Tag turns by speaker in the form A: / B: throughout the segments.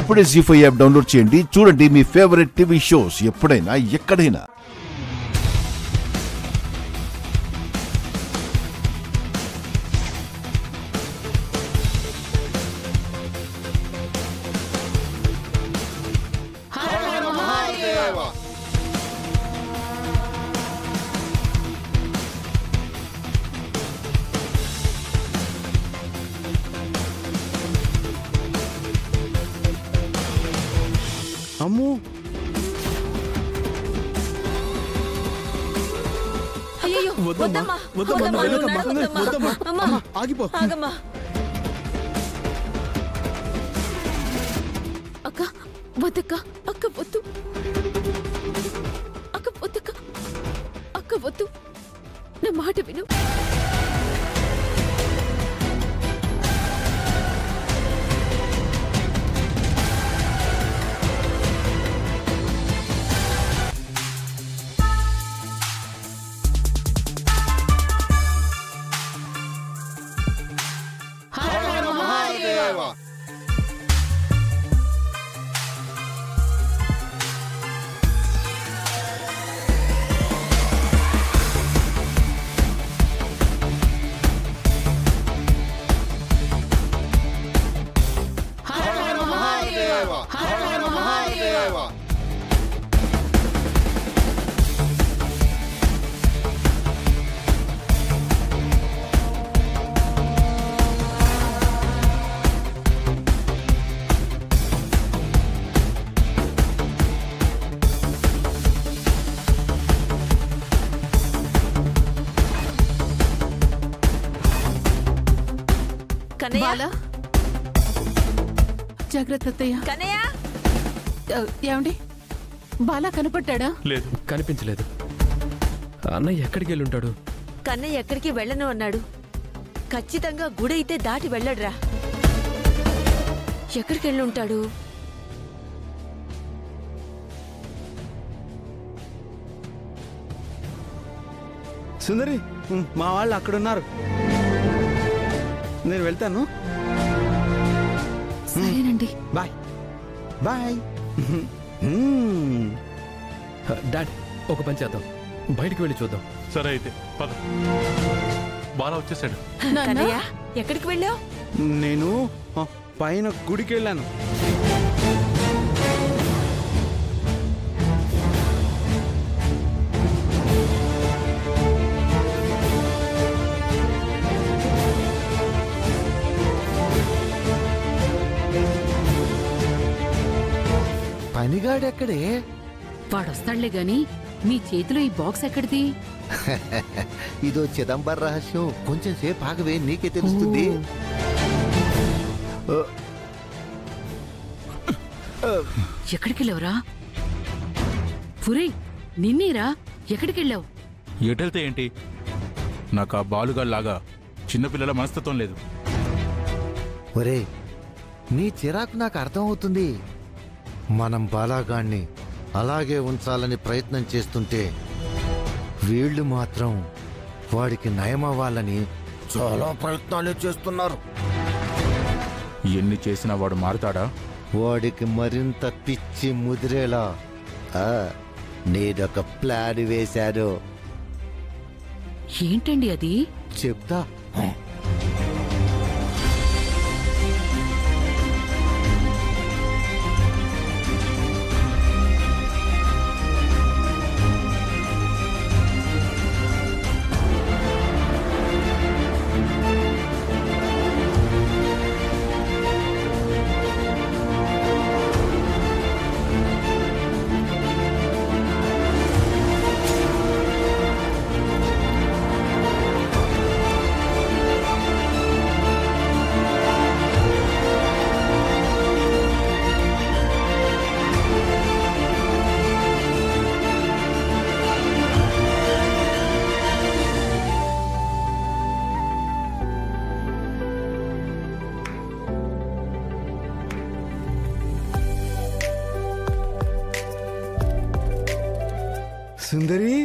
A: ఇప్పుడే జీ5 app download చేయండి. చూడండి మీ ఫేవరెట్ టీవీ షోస్ ఎప్పుడైనా ఎక్కడైనా.
B: అమ్మో
C: అయ్యో వద్దమ్మా వద్దమ్మా
B: ఆగిపో
C: ఆగమ్మా. అక్క వద్దక్క, అక్క వద్దు, అక్క వద్దక్క, అక్క వద్దు, నా మాట విను.
D: జాగ్రత్త అత్తయ్య. ఏమండి బాలా కనపడ్డా?
E: లేదు, కనిపించలేదు. అన్నయ్య ఎక్కడికి వెళ్ళి ఉంటాడు?
C: కన్నయ్య ఎక్కడికి వెళ్ళను అన్నాడు. ఖచ్చితంగా గుడి అయితే దాటి వెళ్ళడురా. ఎక్కడికి వెళ్ళి ఉంటాడు?
B: సుందరి, మా వాళ్ళు అక్కడున్నారు, నేను వెళ్తాను.
D: సరేనండి,
B: బాయ్ బాయ్.
E: డాడ్, ఒక పని చేద్దాం, బయటికి వెళ్ళి చూద్దాం.
F: సరే అయితే పద. బాలా వచ్చేసాడు.
C: కన్నయ్య ఎక్కడికి వెళ్ళావు?
B: నేను పైన గుడికి వెళ్ళాను.
G: పనిగాడెక్కడే?
D: వాడొస్తాడులే గాని మీ చేతిలో ఈ బాక్స్ ఎక్కడిది?
G: ఇదో చిదంబర రహస్యం. కొంచెం సేపు ఆగవే, నీకే తెలుస్తుంది.
D: ఎక్కడికెళ్ళావురా? పురే, నిన్నేరా? ఎక్కడికెళ్ళావు?
F: ఎటెళ్తే ఏంటి, నాకు ఆ బాలుగాల్లాగా చిన్నపిల్లల మనస్తత్వం లేదు.
G: ఒరే, నీ చిరాకు నాకు అర్థం అవుతుంది. మనం బాలాగాణ్ణి అలాగే ఉంచాలని ప్రయత్నం చేస్తుంటే వీళ్ళు మాత్రం వాడికి నయమవ్వాలని చాలా ప్రయత్నాలు చేస్తున్నారు.
F: ఎన్ని చేసినా వాడు మారుతాడా?
G: వాడికి మరింత పిచ్చి ముదిరేలా నేనొక ప్లాన్ వేశాను.
D: ఏంటండి అది?
G: చెప్తా.
B: సుందరి,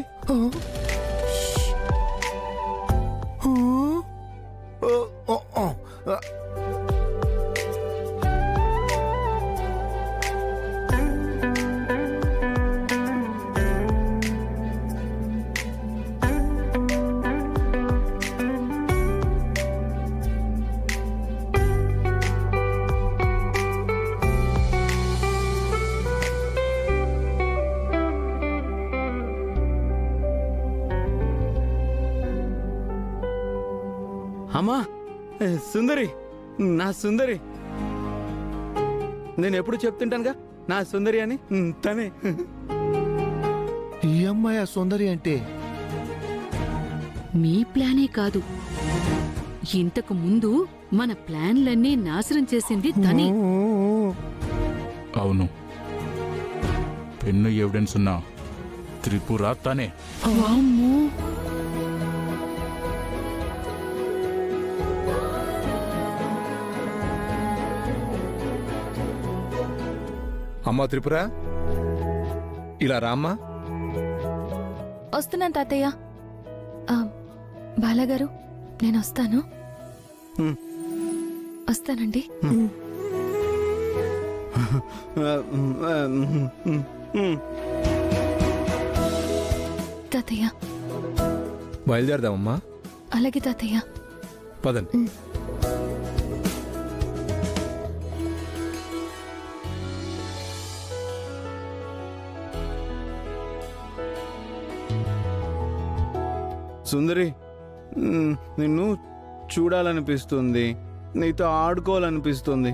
B: అమ్మా సుందరి, నా సుందరి. నేను ఎప్పుడు చెప్తుంటానుగా నా సుందరి అని, తనే.
G: ఈ అమ్మాయి సుందరి అంటే
D: మీ ప్లానే కాదు, ఇంతకు ముందు మన ప్లాన్లన్నీ నాశనం చేసింది తనే.
F: అవును, పెన్ను ఎవిడెన్స్ ఉన్న త్రిపుర తనే.
D: వామ్మో!
E: అమ్మా త్రిపుర, ఇలా రామ్మా.
H: వస్తున్నాను తాతయ్య. బాలగారు, నేను వస్తాను. వస్తానండి. తాతయ్య.
E: బయలుదేరదామమ్మా.
H: అలాగే తాతయ్య.
E: పదండి.
B: సుందరి, నిన్ను చూడాలనిపిస్తుంది, నీతో ఆడుకోవాలనిపిస్తుంది.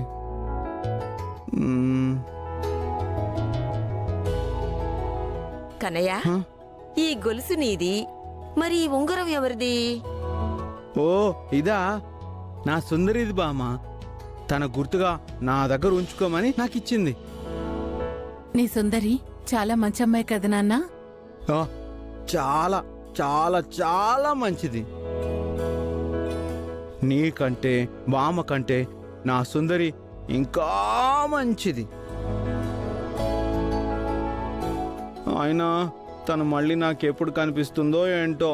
C: కన్నయ్య, ఈ గొలుసు నీది, మరి ఈ ఉంగరం ఎవరిది?
B: ఓ ఇదా, నా సుందరిది బామ్మ. తన గుర్తుగా నా దగ్గర ఉంచుకోమని నాకు ఇచ్చింది.
I: నీ సుందరి చాలా మంచి అమ్మాయి కదా నాన్న.
B: చాలా చాలా చాలా మంచిది. నీకంటే బామ్మ కంటే నా సుందరి ఇంకా మంచిది. అయినా తను మళ్ళీ నాకెప్పుడు కనిపిస్తుందో ఏంటో.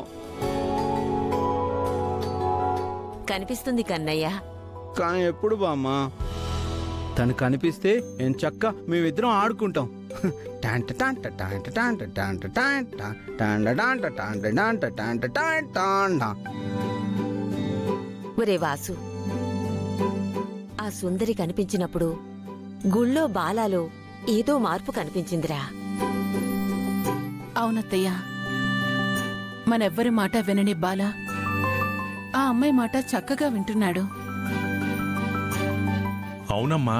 C: కనిపిస్తుంది కన్నయ్య.
B: కానీ ఎప్పుడు బామ్మ? తను కనిపిస్తే ఎంచక్క మేమిద్దరం ఆడుకుంటాం.
C: ఒరే వాసు, ఆ సుందరి కనిపించినప్పుడు గుళ్ళో బాలాలో ఏదో మార్పు కనిపించిందిరా.
I: అవునత్తయ్య, మనెవ్వరి మాట వినని బాల ఆ అమ్మాయి మాట చక్కగా వింటున్నాడు.
J: అవునమ్మా,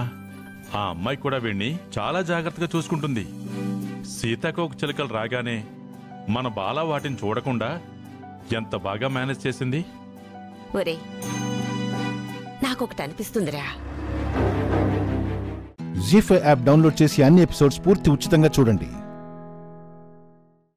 J: ఆ అమ్మాయి కూడా వీణ్ణి చాలా జాగ్రత్తగా చూసుకుంటుంది. సీతాకోక చిలుకలు రాగానే మన బాల వాటిని చూడకుండా ఎంత బాగా మేనేజ్ చేసింది.
C: ఒరే, నాకొకటి అనిపిస్తుందిరా.
A: జీ5 యాప్ డౌన్లోడ్ చేసి అన్ని ఎపిసోడ్స్ పూర్తి ఉచితంగా చూడండి.